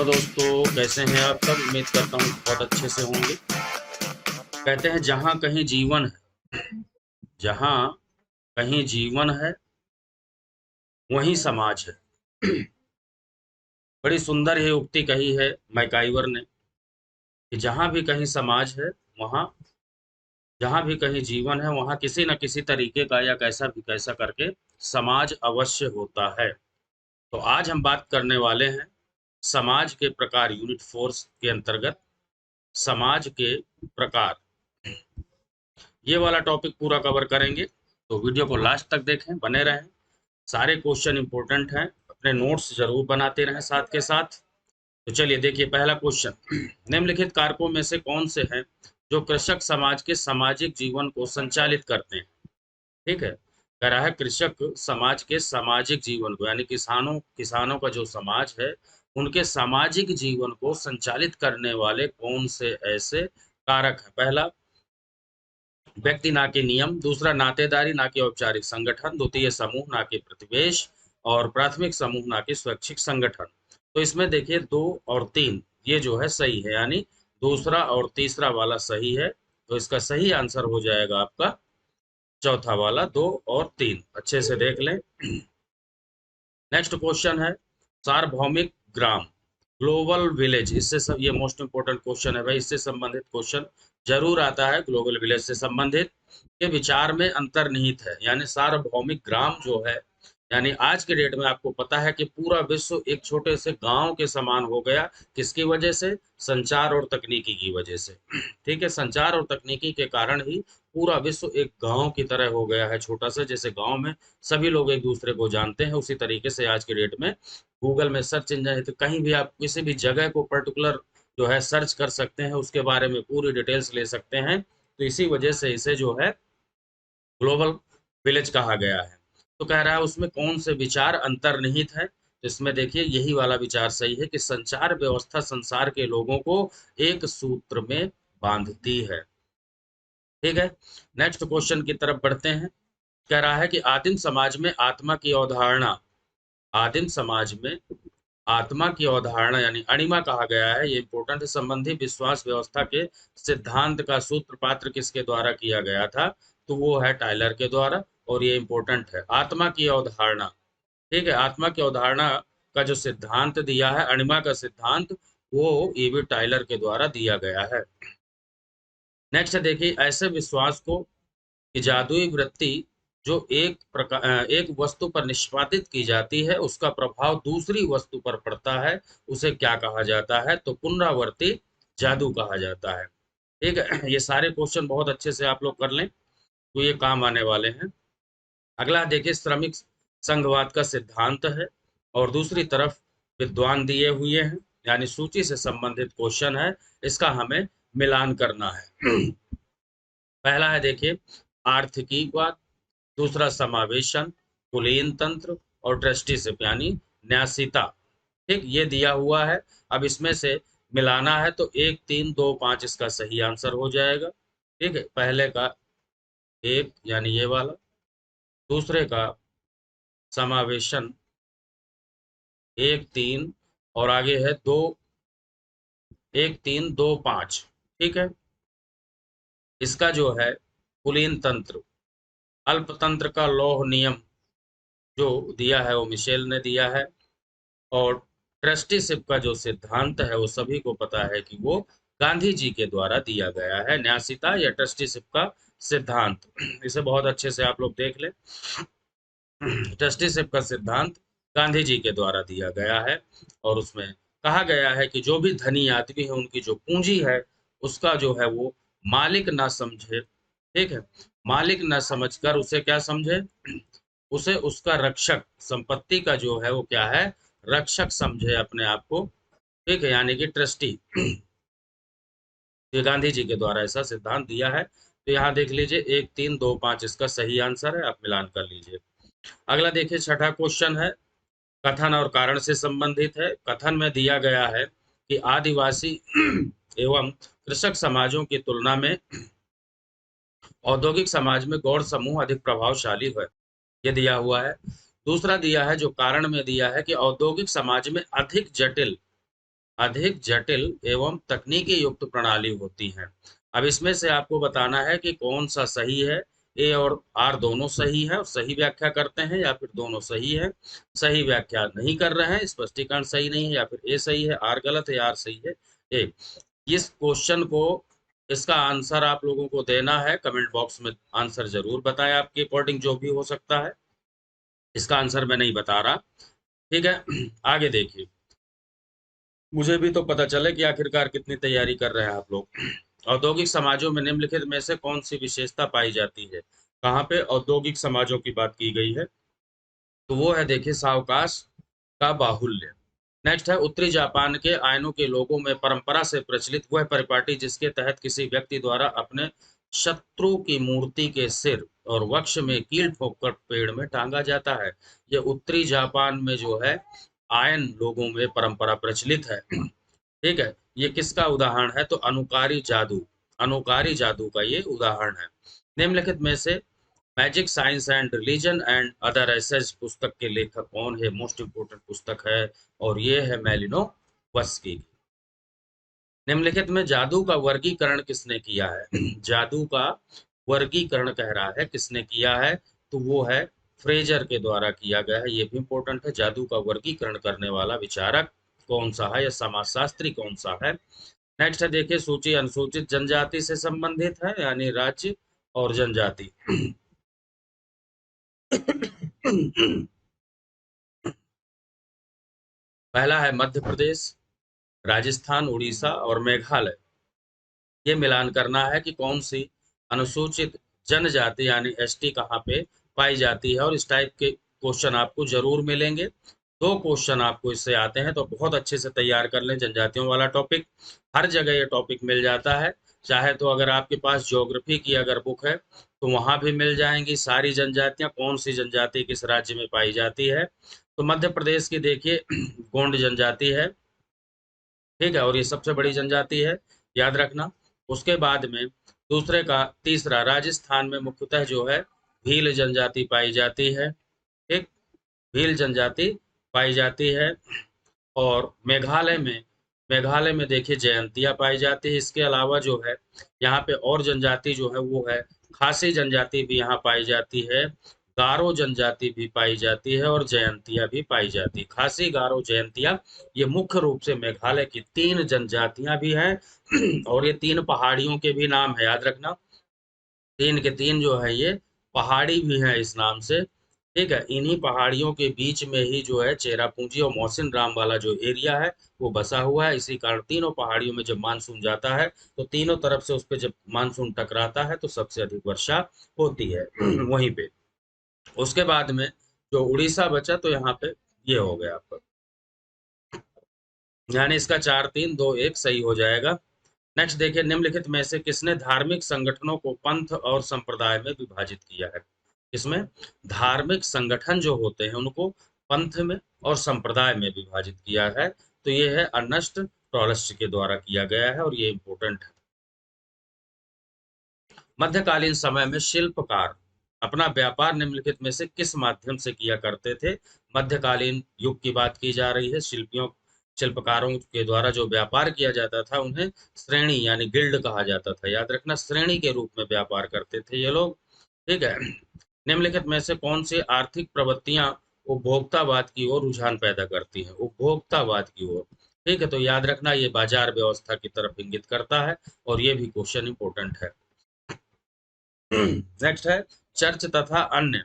Hello दोस्तों, कैसे हैं आप सब। उम्मीद करता हूँ बहुत अच्छे से होंगे। कहते हैं जहाँ कहीं जीवन है वहीं समाज है। बड़ी सुंदर ये उक्ति कही है मैकाइवर ने कि जहाँ भी कहीं समाज है वहाँ, जहाँ भी कहीं जीवन है वहाँ किसी न किसी तरीके का या कैसा भी कैसा करके समाज अवश्य होता है। तो आज हम बात करने वाले हैं समाज के प्रकार, यूनिट फोर्स के अंतर्गत समाज के प्रकार, ये वाला टॉपिक पूरा कवर करेंगे। तो वीडियो को लास्ट तक देखें, बने रहें। सारे क्वेश्चन इंपॉर्टेंट हैं, अपने नोट्स जरूर बनाते रहें साथ के साथ। तो चलिए देखिए पहला क्वेश्चन, निम्नलिखित कारकों में से कौन से हैं जो कृषक समाज के सामाजिक जीवन को संचालित करते हैं। ठीक है, कह रहा है कृषक समाज के सामाजिक जीवन को, यानी किसानों किसानों का जो समाज है उनके सामाजिक जीवन को संचालित करने वाले कौन से ऐसे कारक है। पहला, व्यक्ति ना के नियम। दूसरा, नातेदारी ना के औपचारिक संगठन। द्वितीय, समूह ना के प्रतिवेश। और प्राथमिक समूह ना के स्वैच्छिक संगठन। तो इसमें देखिए 2 और 3 ये जो है सही है, यानी दूसरा और तीसरा वाला सही है। तो इसका सही आंसर हो जाएगा आपका चौथा वाला, 2 और 3। अच्छे से देख लें। नेक्स्ट क्वेश्चन है सार्वभौमिक ग्राम, ग्लोबल विलेज। इससे सब, ये मोस्ट इंपोर्टेंट क्वेश्चन है भाई, इससे संबंधित क्वेश्चन जरूर आता है। ग्लोबल विलेज से संबंधित के विचार में अंतर्निहित है, यानी सार्वभौमिक ग्राम जो है, यानी आज के डेट में आपको पता है कि पूरा विश्व एक छोटे से गांव के समान हो गया। किसकी वजह से? संचार और तकनीकी की वजह से। ठीक है, संचार और तकनीकी के कारण ही पूरा विश्व एक गांव की तरह हो गया है, छोटा सा। जैसे गांव में सभी लोग एक दूसरे को जानते हैं, उसी तरीके से आज के डेट में गूगल में सर्च इंजन है, तो कहीं भी आप किसी भी जगह को पर्टिकुलर जो है सर्च कर सकते हैं, उसके बारे में पूरी डिटेल्स ले सकते हैं। तो इसी वजह से इसे जो है ग्लोबल विलेज कहा गया है। तो कह रहा है उसमें कौन से विचार अंतर्निहित है। तो इसमें देखिए यही वाला विचार सही है कि संचार व्यवस्था संसार के लोगों को एक सूत्र में बांधती है। ठीक है, नेक्स्ट क्वेश्चन की तरफ बढ़ते हैं। कह रहा है कि आदिम समाज में आत्मा की अवधारणा, आदिम समाज में आत्मा की अवधारणा यानी अणिमा कहा गया है। ये इंपॉर्टेंट है। संबंधी विश्वास व्यवस्था के सिद्धांत का सूत्रपात्र किसके द्वारा किया गया था? तो वो है टाइलर के द्वारा। और ये इंपॉर्टेंट है, आत्मा की अवधारणा। ठीक है, आत्मा की अवधारणा का जो सिद्धांत दिया है, अणिमा का सिद्धांत, वो ईवी टाइलर के द्वारा दिया गया है। नेक्स्ट देखिए, ऐसे विश्वास को कि जादुई वृत्ति जो एक वस्तु पर निष्पादित की जाती है उसका प्रभाव दूसरी वस्तु पर पड़ता है, उसे क्या कहा जाता है? तो पुनरावर्ती जादू कहा जाता है। ठीक है, ये सारे क्वेश्चन बहुत अच्छे से आप लोग कर लें तो ये काम आने वाले हैं। अगला देखिए, श्रमिक संघवाद का सिद्धांत है और दूसरी तरफ विद्वान दिए हुए हैं, यानी सूची से संबंधित क्वेश्चन है, इसका हमें मिलान करना है। पहला है देखिए आर्थिकीवाद, दूसरा समावेशन, कुलीन तंत्र और ट्रस्टीशिप यानी न्यासिता। ठीक, ये दिया हुआ है। अब इसमें से मिलाना है तो 1 3 2 5 इसका सही आंसर हो जाएगा। ठीक है, पहले का 1 यानी ये वाला, दूसरे का समावेशन 1 3 और आगे है 2, 1 3 2 5। ठीक है, इसका जो है कुलीन तंत्र, अल्पतंत्र का लौह नियम जो दिया है वो मिशेल ने दिया है। और ट्रस्टीशिप का जो सिद्धांत है वो सभी को पता है कि वो गांधी जी के द्वारा दिया गया है। न्यासिता या ट्रस्टीशिप का सिद्धांत, इसे बहुत अच्छे से आप लोग देख लें। ट्रस्टीशिप का सिद्धांत गांधी जी के द्वारा दिया गया है और उसमें कहा गया है कि जो भी धनी आदमी है उनकी जो पूंजी है उसका जो है वो मालिक ना समझे। ठीक है, मालिक ना समझकर उसे क्या समझे? उसे उसका रक्षक, संपत्ति का जो है वो क्या है? रक्षक समझे अपने आप को। ठीक है, यानी कि ट्रस्टी। ये गांधी जी के द्वारा ऐसा सिद्धांत दिया है। तो यहाँ देख लीजिए 1 3 2 5 इसका सही आंसर है, आप मिलान कर लीजिए। अगला देखिए छठा क्वेश्चन है, कथन और कारण से संबंधित है। कथन में दिया गया है कि आदिवासी एवं कृषक समाजों की तुलना में औद्योगिक समाज में गौड़ समूह अधिक प्रभावशाली है, ये दिया हुआ है। दूसरा दिया है जो कारण में दिया है कि औद्योगिक समाज में अधिक जटिल, अधिक जटिल एवं तकनीकी युक्त प्रणाली होती हैं। अब इसमें से आपको बताना है कि कौन सा सही है। ए और आर दोनों सही है और सही व्याख्या करते हैं, या फिर दोनों सही है सही व्याख्या नहीं कर रहे हैं, स्पष्टीकरण सही नहीं है, या फिर ए सही है आर गलत है, आर सही है ए। इस क्वेश्चन को, इसका आंसर आप लोगों को देना है। कमेंट बॉक्स में आंसर जरूर बताएं, आपके अकॉर्डिंग जो भी हो सकता है। इसका आंसर मैं नहीं बता रहा, ठीक है। आगे देखिए, मुझे भी तो पता चले कि आखिरकार कितनी तैयारी कर रहे हैं आप लोग। औद्योगिक समाजों में निम्नलिखित में से कौन सी विशेषता पाई जाती है? कहाँ पे औद्योगिक समाजों की बात की गई है? तो वो है, देखिए, सावकाश का बाहुल्य। नेक्स्ट है, उत्तरी जापान के आयनों के लोगों में परंपरा से प्रचलित वह परिपाटी जिसके तहत किसी व्यक्ति द्वारा अपने शत्रु की मूर्ति के सिर और वक्ष में कील ठोककर पेड़ में टांगा जाता है। ये उत्तरी जापान में जो है आयन लोगों में परंपरा प्रचलित है। ठीक है, ये किसका उदाहरण है? तो अनुकारी जादू, अनुकारी जादू का ये उदाहरण है। निम्नलिखित में से magic science and religion and other essays पुस्तक के लेखक कौन है? मोस्ट इंपोर्टेंट पुस्तक है और ये है मेलिनोवस्की। निम्नलिखित में जादू का वर्गीकरण किसने किया है? जादू का वर्गीकरण कह रहा है किसने किया है? तो वो है फ्रेजर के द्वारा किया गया है। ये भी इंपॉर्टेंट है, जादू का वर्गीकरण करने वाला विचारक कौन सा है या समाजशास्त्री कौन सा है? नेक्स्ट है, देखिए, सूची अनुसूचित जनजाति से संबंधित है, यानी राज्य और जनजाति। पहला है मध्य प्रदेश, राजस्थान, उड़ीसा और मेघालय। ये मिलान करना है कि कौन सी अनुसूचित जनजाति यानी एसटी कहाँ पे पाई जाती है, और इस टाइप के क्वेश्चन आपको जरूर मिलेंगे। दो क्वेश्चन आपको इससे आते हैं, तो बहुत अच्छे से तैयार कर लें। जनजातियों वाला टॉपिक हर जगह ये टॉपिक मिल जाता है, चाहे तो अगर आपके पास ज्योग्राफी की अगर बुक है तो वहां भी मिल जाएंगी सारी जनजातियां, कौन सी जनजाति किस राज्य में पाई जाती है। तो मध्य प्रदेश की देखिए गोंड जनजाति है, ठीक है, और ये सबसे बड़ी जनजाति है, याद रखना। उसके बाद में दूसरे का तीसरा, राजस्थान में मुख्यतः जो है भील जनजाति पाई जाती है, ठीक, भील जनजाति पाई जाती है। और मेघालय में देखिए जयंतिया पाई जाती है। इसके अलावा जो है यहाँ पे और जनजाति जो है वो है खासी जनजाति भी यहाँ पाई जाती है, गारो जनजाति भी पाई जाती है और जयंतिया भी पाई जाती है। खासी, गारो, जयंतिया, ये मुख्य रूप से मेघालय की तीन जनजातियां भी हैं। और ये तीन पहाड़ियों के भी नाम है, याद रखना। तीन के तीन जो है ये पहाड़ी भी है इस नाम से, ठीक है। इन्हीं पहाड़ियों के बीच में ही जो है चेरापूंजी और मोहसिन राम वाला जो एरिया है वो बसा हुआ है। इसी कारण तीनों पहाड़ियों में जब मानसून जाता है तो तीनों तरफ से उस पर जब मानसून टकराता है तो सबसे अधिक वर्षा होती है वहीं पे। उसके बाद में जो उड़ीसा बचा, तो यहाँ पे ये हो गया आपका, यानी इसका 4-3-2-1 सही हो जाएगा। नेक्स्ट देखिए, निम्नलिखित में से किसने धार्मिक संगठनों को पंथ और संप्रदाय में विभाजित किया है? इसमें धार्मिक संगठन जो होते हैं उनको पंथ में और संप्रदाय में विभाजित किया है, तो ये है अर्नस्ट टॉलस्ट के द्वारा किया गया है और ये इंपॉर्टेंट है। मध्यकालीन समय में शिल्पकार अपना व्यापार निम्नलिखित में से किस माध्यम से किया करते थे? मध्यकालीन युग की बात की जा रही है। शिल्पकारों के द्वारा जो व्यापार किया जाता था उन्हें श्रेणी यानी गिल्ड कहा जाता था, याद रखना, श्रेणी के रूप में व्यापार करते थे ये लोग, ठीक है। निम्नलिखित में से कौन सी आर्थिक प्रवृत्तियां उपभोक्तावाद की ओर रुझान पैदा करती हैं? उपभोक्तावाद की ओर, ठीक है, तो याद रखना ये बाजार व्यवस्था की तरफ इंगित करता है और ये भी क्वेश्चन इंपॉर्टेंट है। नेक्स्ट है, चर्च तथा अन्य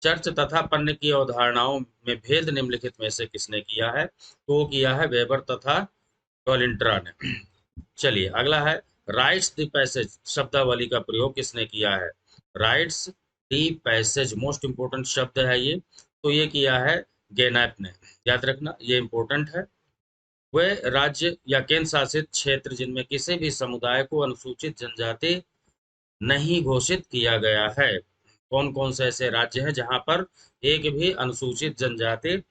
चर्च तथा पण्य की अवधारणाओं में भेद निम्नलिखित में से किसने किया है? तो वो किया है वेबर तथा टॉलिंट्रा ने। चलिए अगला है, राइट्स द पैसेज शब्दावली का प्रयोग किसने किया है? Rights the passage most important शब्द है ये, तो ये किया है गेनैप ने, याद रखना ये इंपॉर्टेंट है। वे राज्य या केंद्र शासित क्षेत्र जिनमें किसी भी समुदाय को अनुसूचित जनजाति नहीं घोषित किया गया है, कौन कौन से ऐसे राज्य हैं जहां पर एक भी अनुसूचित जनजाति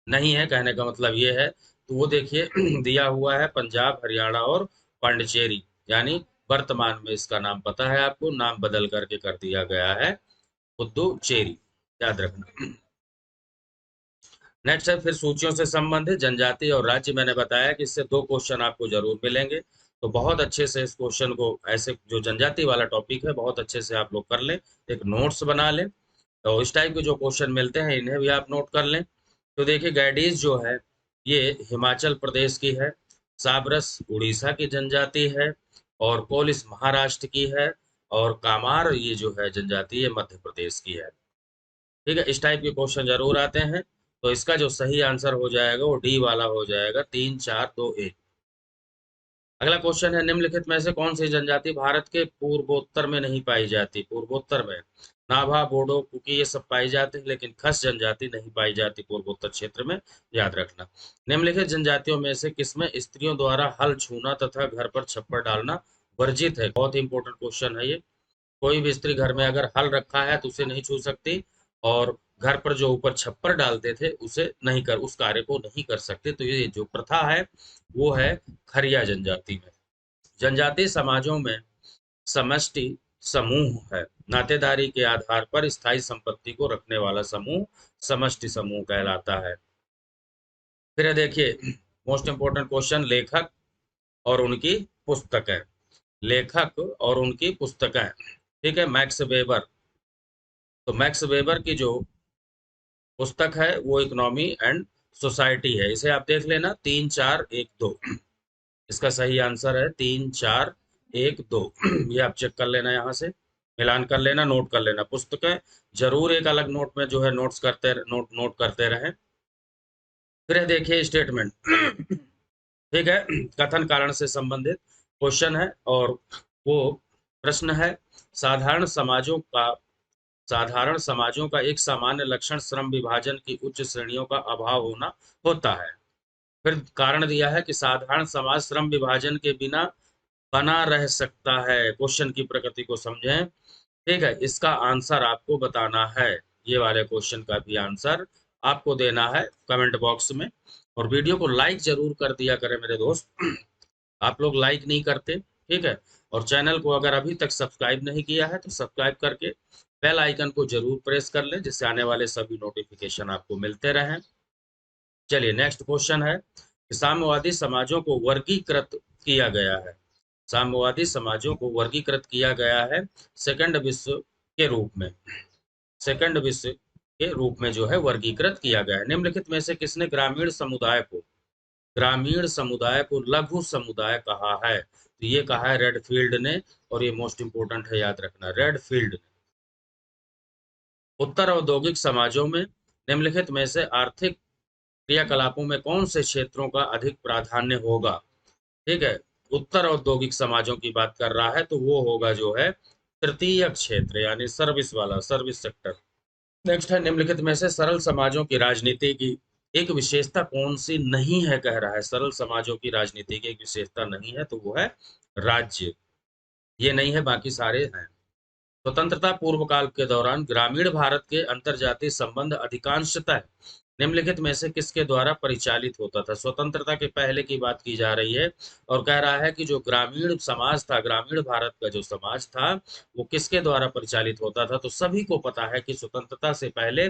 नहीं है? कहने का मतलब ये है, तो वो देखिए दिया हुआ है पंजाब, हरियाणा और पांडिचेरी, यानी वर्तमान में इसका नाम पता है आपको, नाम बदल करके कर दिया गया है पुदुचेरी, याद रखना। नेक्स्ट है फिर सूचियों से संबंधित जनजाति और राज्य। मैंने बताया कि इससे 2 क्वेश्चन आपको जरूर मिलेंगे, तो बहुत अच्छे से इस क्वेश्चन को, ऐसे जो जनजाति वाला टॉपिक है, बहुत अच्छे से आप लोग कर लें, एक नोट्स बना लें। तो इस टाइप के जो क्वेश्चन मिलते हैं इन्हें भी आप नोट कर लें। तो देखिए गैडीज जो है ये हिमाचल प्रदेश की है, साबरस उड़ीसा की जनजाति है, और कोलिस महाराष्ट्र की है, और कामार ये जो है जनजाति ये मध्य प्रदेश की है। ठीक है, इस टाइप के क्वेश्चन जरूर आते हैं। तो इसका जो सही आंसर हो जाएगा वो डी वाला हो जाएगा, 3 4 2 1। अगला क्वेश्चन है निम्नलिखित में से कौन सी जनजाति भारत के पूर्वोत्तर में नहीं पाई जाती। पूर्वोत्तर में नाभा, बोडो, कुकी ये सब पाई जाते हैं, लेकिन खस जनजाति नहीं पाई जाती पूर्वोत्तर क्षेत्र में, याद रखना। निम्नलिखित जनजातियों में से किसमें स्त्रियों द्वारा हल छूना तथा घर पर छप्पर डालना वर्जित है। बहुत ही इंपॉर्टेंट क्वेश्चन है ये। कोई भी स्त्री घर में अगर हल रखा है तो उसे नहीं छू सकती, और घर पर जो ऊपर छप्पर डालते थे उसे नहीं कर, उस कार्य को नहीं कर सकते। तो ये जो प्रथा है वो है खरिया जनजाति में। जनजातीय समाजों में समष्टि समूह है। नातेदारी के आधार पर स्थायी संपत्ति को रखने वाला समूह समष्टि समूह कहलाता है। फिर देखिए मोस्ट इंपोर्टेंट क्वेश्चन, लेखक और उनकी पुस्तकें। लेखक और उनकी पुस्तकें, ठीक है, मैक्स वेबर। तो मैक्स वेबर की जो पुस्तक है वो इकोनॉमी एंड सोसाइटी है। इसे आप देख लेना, 3 4 1 2। इसका सही आंसर है 3 4 1 2। ये आप चेक कर लेना, यहाँ से मिलान कर लेना, नोट कर लेना। पुस्तकें जरूर एक अलग नोट में जो है नोट करते रहें। फिर देखिए स्टेटमेंट, ठीक है, कथन कारण से संबंधित क्वेश्चन है, और वो प्रश्न है साधारण समाजों का साधारण समाजों का एक सामान्य लक्षण श्रम विभाजन की उच्च श्रेणियों का अभाव होना होता है। फिर कारण दिया है कि साधारण समाज श्रम विभाजन के बिना बना रह सकता है। क्वेश्चन की प्रकृति को समझें, ठीक है, इसका आंसर आपको बताना है। ये वाले क्वेश्चन का भी आंसर आपको देना है कमेंट बॉक्स में, और वीडियो को लाइक जरूर कर दिया करें मेरे दोस्त। आप लोग लाइक नहीं करते, ठीक है। और चैनल को अगर अभी तक सब्सक्राइब नहीं किया है तो सब्सक्राइब करके बेल आइकन को जरूर प्रेस कर लें, जिससे आने वाले सभी नोटिफिकेशन आपको मिलते रहें। चलिए नेक्स्ट क्वेश्चन है कि साम्यवादी समाजों को वर्गीकृत किया गया है। साम्यवादी समाजों को वर्गीकृत किया गया है सेकंड विश्व के रूप में। सेकंड विश्व के रूप में जो है वर्गीकृत किया गया है। निम्नलिखित में से किसने ग्रामीण समुदाय को लघु समुदाय कहा है। तो ये कहा है रेडफील्ड ने, और ये मोस्ट इंपोर्टेंट है, याद रखना, रेडफील्ड ने। उत्तर औद्योगिक समाजों में निम्नलिखित में से आर्थिक क्रियाकलापों में कौन से क्षेत्रों का अधिक प्राधान्य होगा। ठीक है, उत्तर औद्योगिक समाजों की बात कर रहा है तो वो होगा जो है तृतीय क्षेत्र, यानी सर्विस वाला, सर्विस सेक्टर। नेक्स्ट है निम्नलिखित में से सरल समाजों की राजनीति की एक विशेषता कौन सी नहीं है, कह रहा है सरल समाजों की राजनीति की एक विशेषता नहीं है, तो वो है राज्य। ये नहीं है, बाकी सारे हैं। स्वतंत्रता पूर्व काल के दौरान ग्रामीण भारत के अंतर्जातीय संबंध अधिकांशतः निम्नलिखित में से किसके द्वारा परिचालित होता था। स्वतंत्रता के पहले की बात की जा रही है, और कह रहा है कि जो ग्रामीण समाज था, ग्रामीण भारत का जो समाज था, वो किसके द्वारा परिचालित होता था। तो सभी को पता है कि स्वतंत्रता से पहले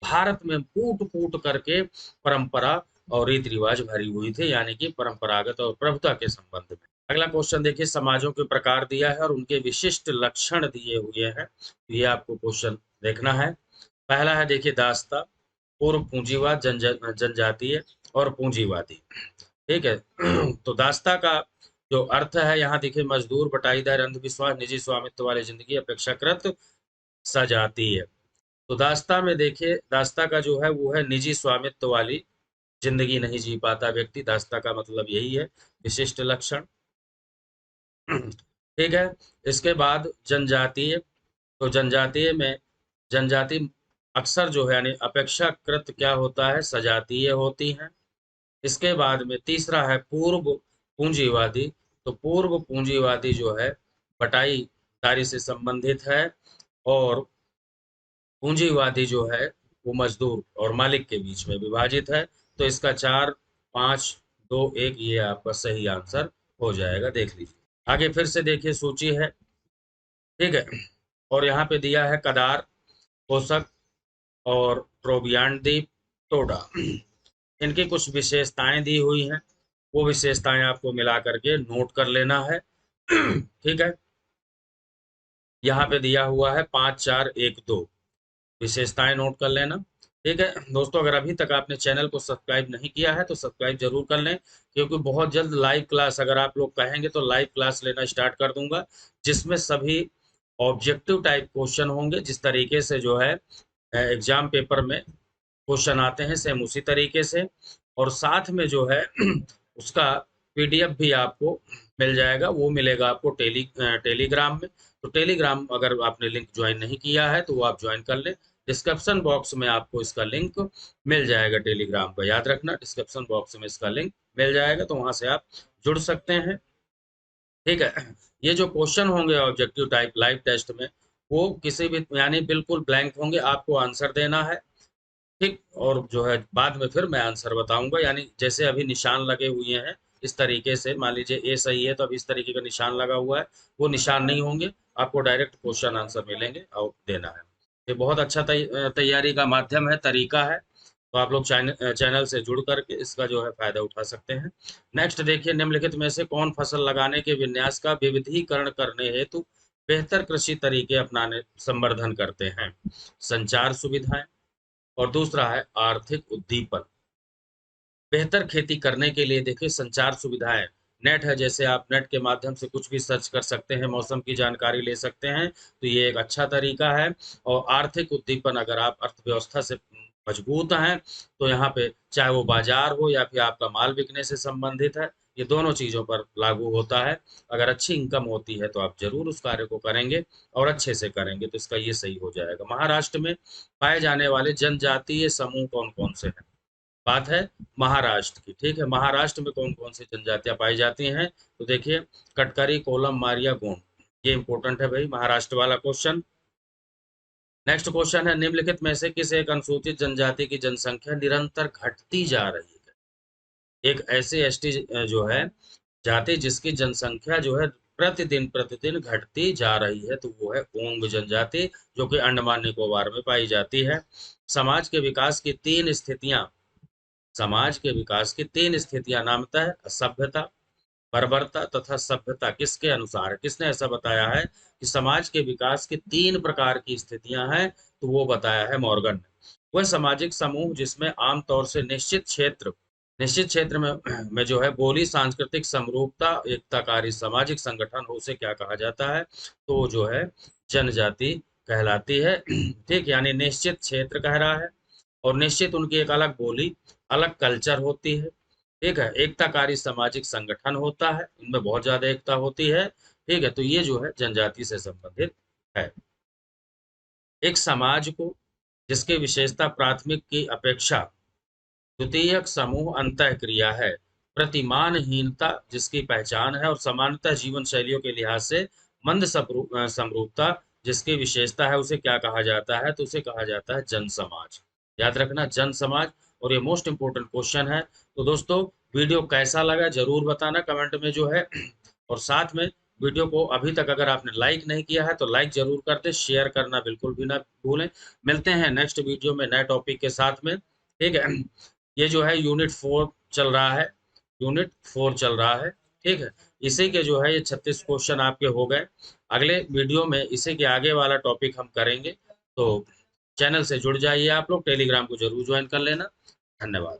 भारत में फूट फूट करके परंपरा और रीति रिवाज भरी हुई थे, यानी कि परंपरागत और प्रभुता के संबंध में। अगला क्वेश्चन देखिए, समाजों के प्रकार दिया है और उनके विशिष्ट लक्षण दिए हुए हैं। ये आपको क्वेश्चन देखना है। पहला है देखिए दास्ता, पूर्व पूंजीवाद, जनजातीय और पूंजीवादी। ठीक है, तो दास्ता का जो अर्थ है यहाँ देखिए, मजदूर, बटाईदार, अंधविश्वास, निजी स्वामित्व वाली जिंदगी, अपेक्षाकृत सजातीय। तो दास्ता में देखिए, दास्ता का जो है वो है निजी स्वामित्व वाली जिंदगी नहीं जी पाता व्यक्ति, दास्ता का मतलब यही है, विशिष्ट लक्षण। ठीक है, इसके बाद जनजातीय। तो जनजातीय में जनजाति अक्सर जो है यानी अपेक्षाकृत क्या होता है, सजातीय होती हैं। इसके बाद में तीसरा है पूर्व पूंजीवादी। तो पूर्व पूंजीवादी जो है बटाईदारी से संबंधित है, और पूंजीवादी जो है वो मजदूर और मालिक के बीच में विभाजित है। तो इसका 4 5 2 1 ये आपका सही आंसर हो जाएगा, देख लीजिए। आगे फिर से देखिए सूची है, ठीक है, और यहाँ पे दिया है कदार, कोसक और ट्रोबियान द्वीप, टोडा। इनकी कुछ विशेषताएं दी हुई हैं, वो विशेषताएं आपको मिला करके नोट कर लेना है। ठीक है, यहाँ पे दिया हुआ है 5 4 1 2, विशेषताएं नोट कर लेना। ठीक है दोस्तों, अगर अभी तक आपने चैनल को सब्सक्राइब नहीं किया है तो सब्सक्राइब जरूर कर लें, क्योंकि बहुत जल्द लाइव क्लास, अगर आप लोग कहेंगे तो लाइव क्लास लेना स्टार्ट कर दूंगा, जिसमें सभी ऑब्जेक्टिव टाइप क्वेश्चन होंगे। जिस तरीके से जो है एग्जाम पेपर में क्वेश्चन आते हैं, सेम उसी तरीके से। और साथ में जो है उसका पीडीएफ भी आपको मिल जाएगा, वो मिलेगा आपको टेलीग्राम में। तो टेलीग्राम अगर आपने लिंक ज्वाइन नहीं किया है तो वो आप ज्वाइन कर लें। डिस्क्रिप्शन बॉक्स में आपको इसका लिंक मिल जाएगा टेलीग्राम का, याद रखना डिस्क्रिप्शन बॉक्स में इसका लिंक मिल जाएगा, तो वहां से आप जुड़ सकते हैं। ठीक है, ये जो क्वेश्चन होंगे ऑब्जेक्टिव टाइप लाइव टेस्ट में, वो किसी भी यानी बिल्कुल ब्लैंक होंगे, आपको आंसर देना है। ठीक, और जो है बाद में फिर मैं आंसर बताऊंगा, यानी जैसे अभी निशान लगे हुए हैं इस तरीके से, मान लीजिए ए सही है तो अब इस तरीके का निशान लगा हुआ है, वो निशान नहीं होंगे, आपको डायरेक्ट क्वेश्चन आंसर मिलेंगे और देना है। ये बहुत अच्छा तैयारी का माध्यम है, तरीका है, तो आप लोग चैनल से जुड़ करके इसका जो है फायदा उठा सकते हैं। नेक्स्ट देखिए, निम्नलिखित में से कौन फसल लगाने के विन्यास का विविधीकरण करने हेतु बेहतर कृषि तरीके अपनाने संवर्धन करते हैं? संचार सुविधाएं, और दूसरा है आर्थिक उद्दीपन। बेहतर खेती करने के लिए देखिए संचार सुविधाएं, नेट है, जैसे आप नेट के माध्यम से कुछ भी सर्च कर सकते हैं, मौसम की जानकारी ले सकते हैं, तो ये एक अच्छा तरीका है। और आर्थिक उद्दीपन, अगर आप अर्थव्यवस्था से मजबूत हैं तो यहाँ पे चाहे वो बाजार हो या फिर आपका माल बिकने से संबंधित है, ये दोनों चीजों पर लागू होता है। अगर अच्छी इनकम होती है तो आप जरूर उस कार्य को करेंगे और अच्छे से करेंगे, तो इसका ये सही हो जाएगा। महाराष्ट्र में पाए जाने वाले जनजातीय समूह कौन कौन से हैं? बात है महाराष्ट्र की। ठीक है, महाराष्ट्र में कौन कौन सी जनजातियां पाई जाती हैं? तो देखिए, कटकरी, कोलम, मारिया, गोंड, ये इंपॉर्टेंट है भाई, महाराष्ट्र वाला क्वेश्चन। नेक्स्ट क्वेश्चन है, निम्नलिखित में से किस एक अनुसूचित जनजाति की जनसंख्या निरंतर घटती जा रही है? एक ऐसी एसटी जो है जाति जिसकी जनसंख्या जो है प्रतिदिन प्रतिदिन घटती जा रही है, तो वो है ओंग जनजाति, जो कि अंडमान निकोबार में पाई जाती है। समाज के विकास की तीन स्थितियां, समाज के विकास की तीन स्थितियां नामतः है, असभ्यता, बर्बरता तथा सभ्यता, किसके अनुसार है? किसने ऐसा बताया है कि समाज के विकास की तीन प्रकार की स्थितियां हैं? तो वो बताया है मॉर्गन ने। वह सामाजिक समूह जिसमें आमतौर से निश्चित क्षेत्र में जो है बोली, सांस्कृतिक समरूपता, एकताकारी सामाजिक संगठन हो, उसे क्या कहा जाता है? तो वो जो है जनजाति कहलाती है। ठीक, यानी निश्चित क्षेत्र कह रहा है, और निश्चित उनकी एक अलग बोली, अलग कल्चर होती है। ठीक है, एकताकारी सामाजिक संगठन होता है, इनमें बहुत ज्यादा एकता होती है। ठीक है, तो ये जो है जनजाति से संबंधित है। एक समाज को जिसकी विशेषता प्राथमिक की अपेक्षा द्वितीयक समूह अंतः क्रिया है, प्रतिमानहीनता जिसकी पहचान है, और समानता जीवन शैलियों के लिहाज से मंद समरूपता जिसकी विशेषता है, उसे क्या कहा जाता है? तो उसे कहा जाता है जन समाज। याद रखना, जन समाज। और ये मोस्ट इंपोर्टेंट क्वेश्चन है। तो दोस्तों, वीडियो कैसा लगा जरूर बताना कमेंट में जो है। और साथ में वीडियो को अभी तक अगर आपने लाइक नहीं किया है तो लाइक जरूर कर दे, शेयर करना बिल्कुल भी ना भूलें। मिलते हैं नेक्स्ट वीडियो में नए टॉपिक के साथ में। ठीक है, ये जो है यूनिट 4 चल रहा है, यूनिट 4 चल रहा है। ठीक है, इसी के जो है ये 36 क्वेश्चन आपके हो गए। अगले वीडियो में इसी के आगे वाला टॉपिक हम करेंगे, तो चैनल से जुड़ जाइए, आप लोग टेलीग्राम को जरूर ज्वाइन कर लेना। धन्यवाद।